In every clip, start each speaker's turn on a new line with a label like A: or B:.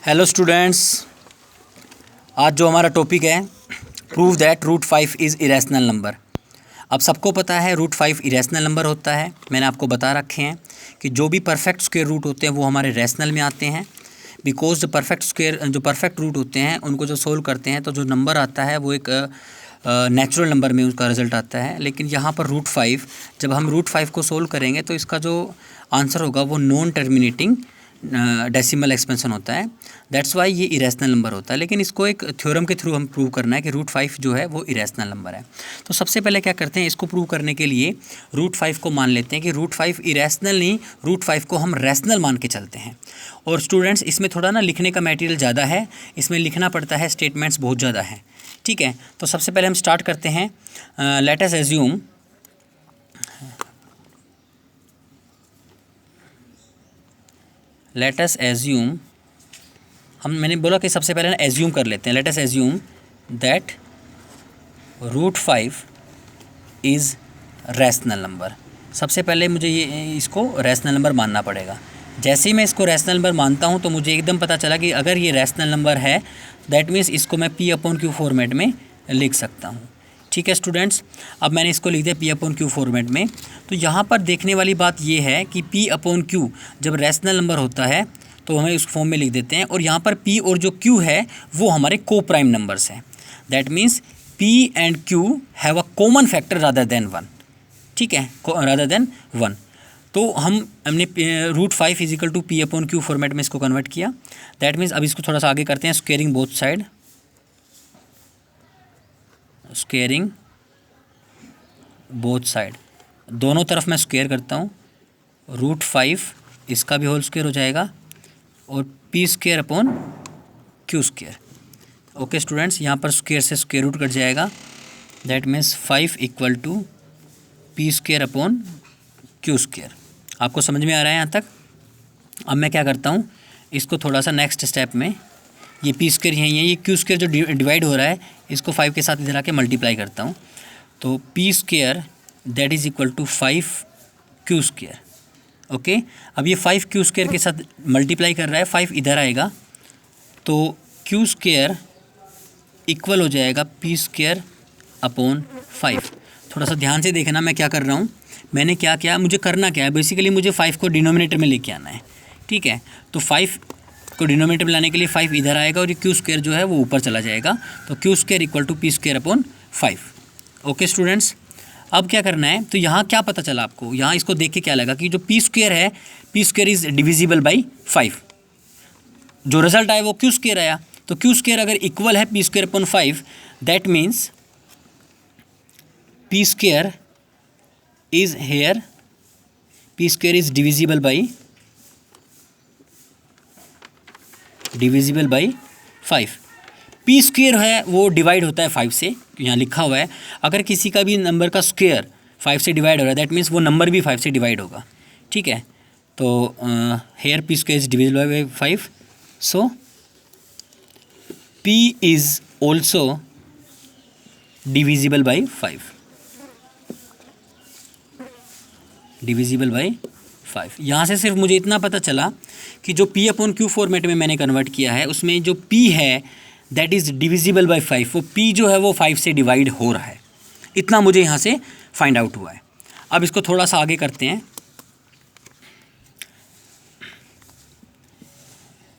A: Hello students, आज जो हमारा टॉपिक है prove that root 5 is irrational number. अब सबको पता है रूट 5 इरेशनल नंबर होता है। मैंने आपको बता रखे हैं कि जो भी परफेक्ट स्क्वायर रूट होते हैं वो हमारे रेशनल में आते हैं। बिकॉज जो परफेक्ट रूट होते हैं उनको जो सोल्व करते हैं तो जो नंबर आता है वो एक नेचुरल नंबर में उसका रिजल्ट आता है। लेकिन यहाँ पर रूट 5, जब हम रूट 5 को सोल्व करेंगे तो इसका जो आंसर होगा वो नॉन टर्मिनेटिंग डेसिमल एक्सपेंशन होता है। दैट्स वाई ये इरेशनल नंबर होता है। लेकिन इसको एक थ्योरम के थ्रू हम प्रूव करना है कि रूट 5 जो है वो इरेशनल नंबर है। तो सबसे पहले क्या करते हैं, इसको प्रूव करने के लिए रूट 5 को मान लेते हैं कि रूट 5 इरेशनल नहीं, रूट 5 को हम रैशनल मान के चलते हैं। और स्टूडेंट्स इसमें थोड़ा ना लिखने का मटेरियल ज़्यादा है, इसमें लिखना पड़ता है, स्टेटमेंट्स बहुत ज़्यादा हैं। ठीक है, तो सबसे पहले हम स्टार्ट करते हैं। लेट अस एज्यूम मैंने बोला कि सबसे पहले ना एज्यूम कर लेते हैं। Let us assume that root 5 is rational number. सबसे पहले मुझे इसको रैशनल नंबर मानना पड़ेगा। जैसे ही मैं इसको रैशनल नंबर मानता हूँ तो मुझे एकदम पता चला कि अगर ये रैशनल नंबर है दैट मीन्स इसको मैं P/Q फॉर्मेट में लिख सकता हूँ। ठीक है स्टूडेंट्स, अब मैंने इसको लिख दिया P/Q फॉर्मेट में। तो यहाँ पर देखने वाली बात ये है कि P/Q जब रैशनल नंबर होता है तो हमें उस फॉर्म में लिख देते हैं, और यहाँ पर P और जो Q है वो हमारे को प्राइम नंबर्स हैं। That means P and Q have a common factor rather than 1। ठीक है, रादर देन 1। तो हमने root 5 is equal to P/Q format में इसको कन्वर्ट किया। दैट मीन्स अब इसको थोड़ा सा आगे करते हैं, squaring both side, squaring both side, दोनों तरफ मैं स्क्वेयर करता हूँ। रूट 5 इसका भी होल स्क्वेयर हो जाएगा और P/Q। ओके स्टूडेंट्स, यहाँ पर स्क्वेयर से स्क्वेयर रूट कट जाएगा। That means 5 equal to P/Q। आपको समझ में आ रहा है यहाँ तक? अब मैं क्या करता हूँ, इसको थोड़ा सा नेक्स्ट स्टेप में, ये P² यहीं है, ये Q² जो डिवाइड हो रहा है इसको 5 के साथ इधर आके मल्टीप्लाई करता हूँ। तो P² that is equal to 5Q²। Okay, अब ये 5Q² के साथ मल्टीप्लाई कर रहा है, 5 इधर आएगा तो Q² इक्वल हो जाएगा P²/5। थोड़ा सा ध्यान से देखना मैं क्या कर रहा हूँ। मैंने क्या किया, मुझे करना क्या है, बेसिकली मुझे 5 को डिनोमिनेटर में लेके आना है। ठीक है, तो 5 को डिनोमिनेटर में लाने के लिए 5 इधर आएगा और ये Q² जो है वो ऊपर चला जाएगा। तो Q² equal to P²/5। Okay students, अब क्या करना है, तो यहाँ क्या पता चला आपको, यहाँ इसको देख के क्या लगा कि जो P² है, P² इज़ डिविजिबल बाई 5। जो रिजल्ट आया वो Q² आया। तो Q² अगर इक्वल है P²/5 that means P² is here, P² is divisible by 5। P² है वो डिवाइड होता है 5 से, यहाँ लिखा हुआ है। अगर किसी का भी नंबर का स्क्वायर 5 से डिवाइड हो रहा है दैट मीन्स वो नंबर भी 5 से डिवाइड होगा। ठीक है, तो here P² is divisible by 5, so P is also divisible by 5, divisible by 5। यहाँ से सिर्फ मुझे इतना पता चला कि जो P/Q फॉर्मेट में मैंने कन्वर्ट किया है उसमें जो P है दैट इज़ डिविजिबल बाई 5, वो P जो है वो 5 से डिवाइड हो रहा है। इतना मुझे यहाँ से फाइंड आउट हुआ है। अब इसको थोड़ा सा आगे करते हैं।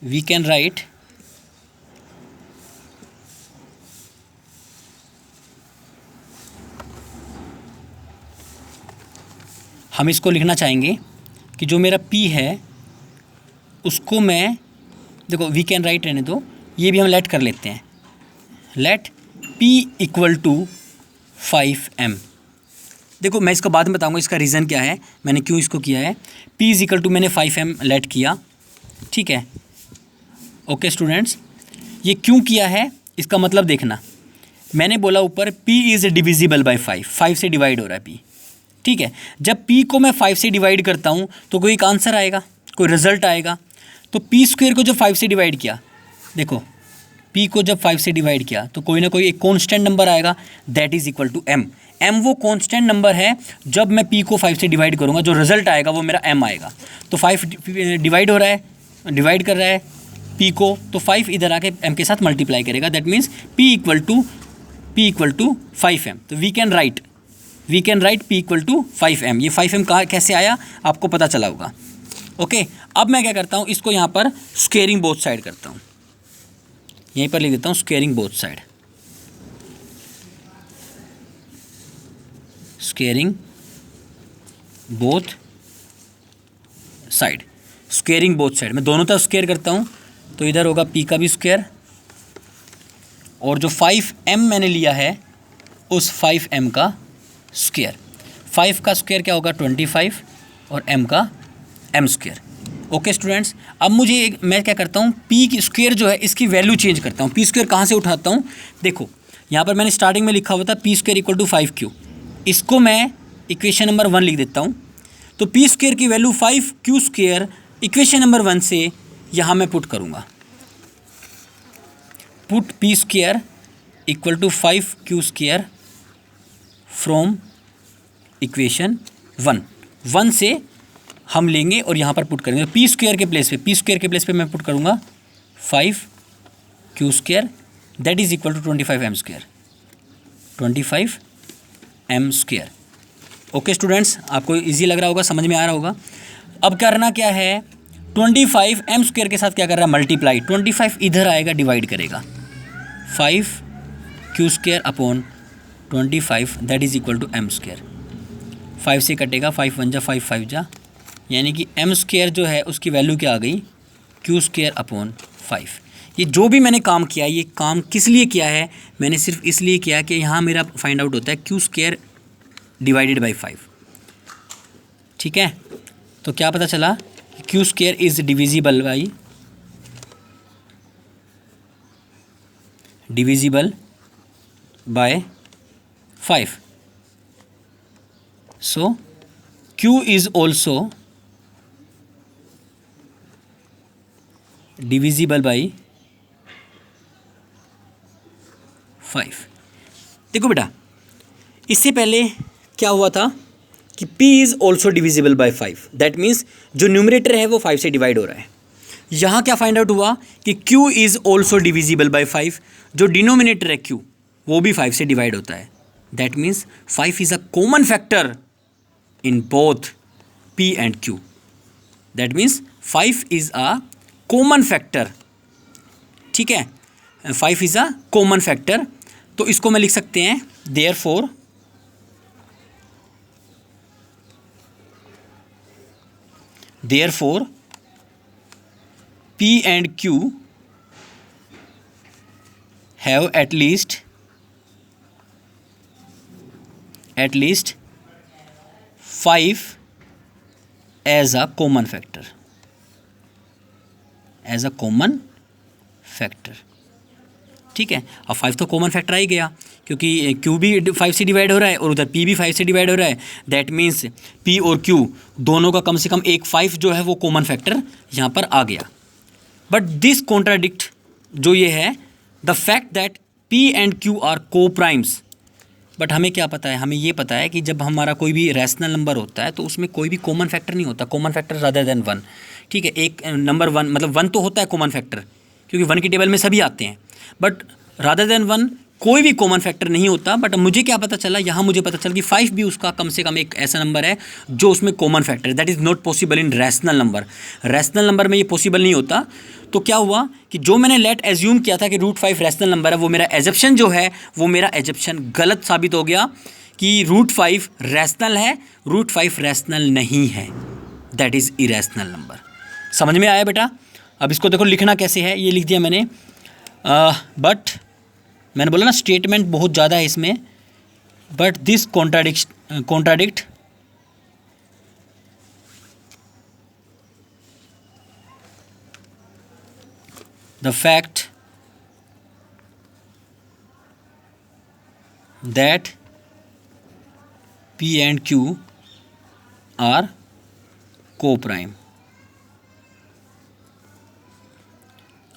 A: वी कैन राइट हम इसको लिखना चाहेंगे कि जो मेरा P है उसको मैं, देखो वी कैन राइट रहने दो, ये भी हम लेट कर लेते हैं। Let P equal to 5M। देखो मैं इसको बाद में बताऊंगा इसका रीज़न क्या है, मैंने क्यों इसको किया है। P इज इक्वल टू मैंने 5M लेट किया। ठीक है, ओके स्टूडेंट्स, ये क्यों किया है इसका मतलब देखना। मैंने बोला ऊपर P इज़ डिविजिबल बाई 5 से डिवाइड हो रहा है P। ठीक है, जब P को मैं 5 से डिवाइड करता हूँ तो कोई एक आंसर आएगा, कोई रिजल्ट आएगा। तो P² को जब 5 से डिवाइड किया, देखो P को जब 5 से डिवाइड किया तो कोई ना कोई एक कांस्टेंट नंबर आएगा that is equal to M। M वो कांस्टेंट नंबर है, जब मैं P को 5 से डिवाइड करूँगा जो रिजल्ट आएगा वो मेरा M आएगा। तो 5 डिवाइड हो रहा है, डिवाइड कर रहा है पी को, तो 5 इधर आके एम के साथ मल्टीप्लाई करेगा, that means p equal to 5m। तो we can write p equal to 5m। ये 5m कहाँ कैसे आया आपको पता चला होगा। ओके, अब मैं क्या करता हूँ, इसको यहाँ पर स्क्वेयरिंग बोथ साइड करता हूँ, यहीं पर लिख देता हूँ squaring both side, squaring both side, squaring both side, मैं दोनों तरफ स्क्वेयर करता हूँ, तो इधर होगा p का भी स्क्वायर, और जो 5m मैंने लिया है उस 5m का स्क्वायर। 5 का स्क्वायर क्या होगा 25, और m का m स्क्वायर। ओके स्टूडेंट्स, अब मुझे मैं क्या करता हूँ, p की स्क्वायर जो है इसकी वैल्यू चेंज करता हूँ। p स्क्वायर कहाँ से उठाता हूँ, देखो यहाँ पर मैंने स्टार्टिंग में लिखा हुआ था p square equal to 5q, इसको मैं इक्वेशन नंबर 1 लिख देता हूँ। तो p स्क्वायर की value 5q square equation number 1 से यहाँ मैं पुट करूँगा, put p square equal to 5q square from equation 1 से हम लेंगे और यहाँ पर पुट करेंगे। p स्क्वायर के प्लेस पे मैं पुट करूँगा 5q square that is equal to 25m square. Okay students, आपको इजी लग रहा होगा, समझ में आ रहा होगा। अब करना क्या है, 25m स्क्वायर के साथ क्या कर रहा है मल्टीप्लाई, 25 इधर आएगा डिवाइड करेगा, 5q square upon 25 that is equal to m square. 5 से कटेगा, 5 1 जा 5 5 जा, यानी कि m स्क्वायर जो है उसकी वैल्यू क्या आ गई q स्क्वायर अपॉन 5। ये जो भी मैंने काम किया, ये काम किस लिए किया है, मैंने सिर्फ इसलिए किया कि यहाँ मेरा फाइंड आउट होता है q स्क्वायर डिवाइडेड बाई 5। ठीक है, तो क्या पता चला, q square is divisible by 5। So q is also divisible by 5। देखो बेटा, इससे पहले क्या हुआ था कि p is also divisible by 5, that means जो न्यूमरेटर है वो 5 से डिवाइड हो रहा है। यहाँ क्या फाइंड आउट हुआ कि q is also divisible by 5, जो डिनोमिनेटर है q वो भी 5 से डिवाइड होता है, that means 5 is a common factor in both p and q, that means 5 is a common factor. ठीक है, 5 इज़ अ कॉमन फैक्टर, तो इसको मैं लिख सकते हैं therefore p and q have at least 5 as a common factor, ठीक है। अब 5 तो कॉमन फैक्टर आ ही गया, क्योंकि q भी 5 से डिवाइड हो रहा है और उधर p भी 5 से डिवाइड हो रहा है, दैट मीन्स p और q दोनों का कम से कम एक 5 जो है वो कॉमन फैक्टर यहाँ पर आ गया। बट दिस कॉन्ट्राडिक्ट जो ये है the fact that p and q are coprimes. But हमें क्या पता है, हमें ये पता है कि जब हमारा कोई भी रैशनल नंबर होता है तो उसमें कोई भी कॉमन फैक्टर नहीं होता, कॉमन फैक्टर रादर देन 1। ठीक है, एक नंबर 1 मतलब 1 तो होता है कॉमन फैक्टर, क्योंकि 1 की टेबल में सभी आते हैं, बट रादर देन 1 कोई भी कॉमन फैक्टर नहीं होता। बट मुझे क्या पता चला, यहाँ मुझे पता चला कि 5 भी उसका कम से कम एक ऐसा नंबर है जो उसमें कॉमन फैक्टर है, that is not possible in rational number. Rational number में ये पॉसिबल नहीं होता। तो क्या हुआ कि जो मैंने लेट एज्यूम किया था कि √5 रैशनल नंबर है, वो मेरा एजप्शन जो है वो मेरा एजप्शन गलत साबित हो गया कि √5 रैशनल है, √5 रैशनल नहीं है, दैट इज़ इरेशनल नंबर। समझ में आया बेटा? अब इसको देखो लिखना कैसे है, ये लिख दिया मैंने। बट मैंने बोला ना स्टेटमेंट बहुत ज़्यादा है इसमें, but this contradict the fact that p and q are coprime.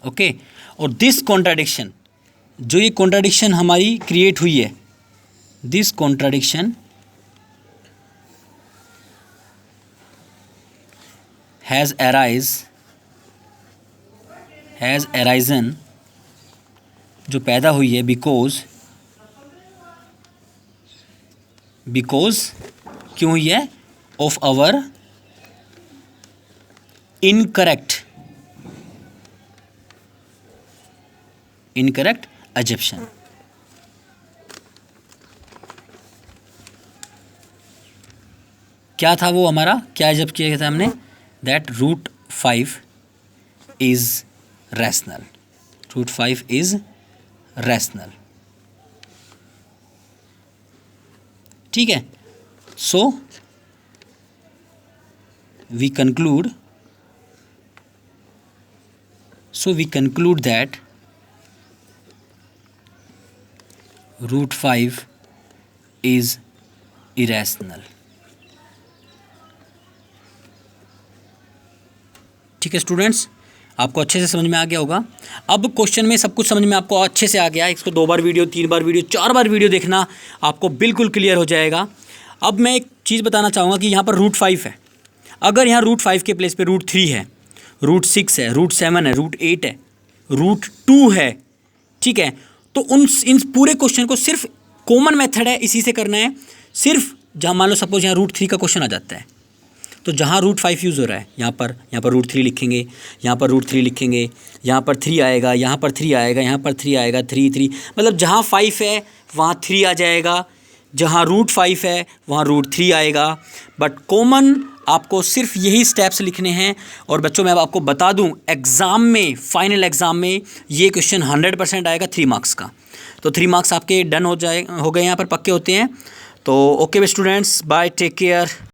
A: Okay, और दिस कॉन्ट्राडिक्शन, जो ये कॉन्ट्राडिक्शन हमारी क्रिएट हुई है, this contradiction has has arisen, जो पैदा हुई है, बिकॉज क्यों हुई है, ऑफ आवर इनकरेक्ट एजप्शन। क्या था वो हमारा, क्या एजप्ट किया गया था हमने, that root 5 is rational, root 5 is rational. ठीक है, so we conclude that root 5 is irrational. ठीक है स्टूडेंट्स, आपको अच्छे से समझ में आ गया होगा। अब क्वेश्चन में सब कुछ समझ में आपको अच्छे से आ गया है। इसको 2 बार वीडियो, 3 बार वीडियो, 4 बार वीडियो देखना, आपको बिल्कुल क्लियर हो जाएगा। अब मैं एक चीज़ बताना चाहूँगा कि यहाँ पर रूट 5 है, अगर यहाँ रूट 5 के प्लेस पे रूट 3 है, रूट 6 है, रूट 7 है, रूट 8 है, रूट 2 है, ठीक है, तो इन पूरे क्वेश्चन को सिर्फ कॉमन मेथड है, इसी से करना है। सिर्फ जहाँ मान लो सपोज यहाँ रूट 3 का क्वेश्चन आ जाता है, तो जहाँ रूट 5 यूज़ हो रहा है, यहाँ पर रूट 3 लिखेंगे, यहाँ पर रूट 3 लिखेंगे, यहाँ पर 3 आएगा, यहाँ पर 3 आएगा, यहाँ पर 3 आएगा, 3 मतलब जहाँ 5 है वहाँ 3 आ जाएगा, जहाँ रूट 5 है वहाँ रूट 3 आएगा। बट कॉमन आपको सिर्फ यही स्टेप्स लिखने हैं। और बच्चों मैं अब आपको बता दूं, एग्ज़ाम में, फाइनल एग्ज़ाम में ये क्वेश्चन 100% आएगा 3 मार्क्स का। तो 3 मार्क्स आपके डन हो गए, यहाँ पर पक्के होते हैं। तो okay students, bye, take care.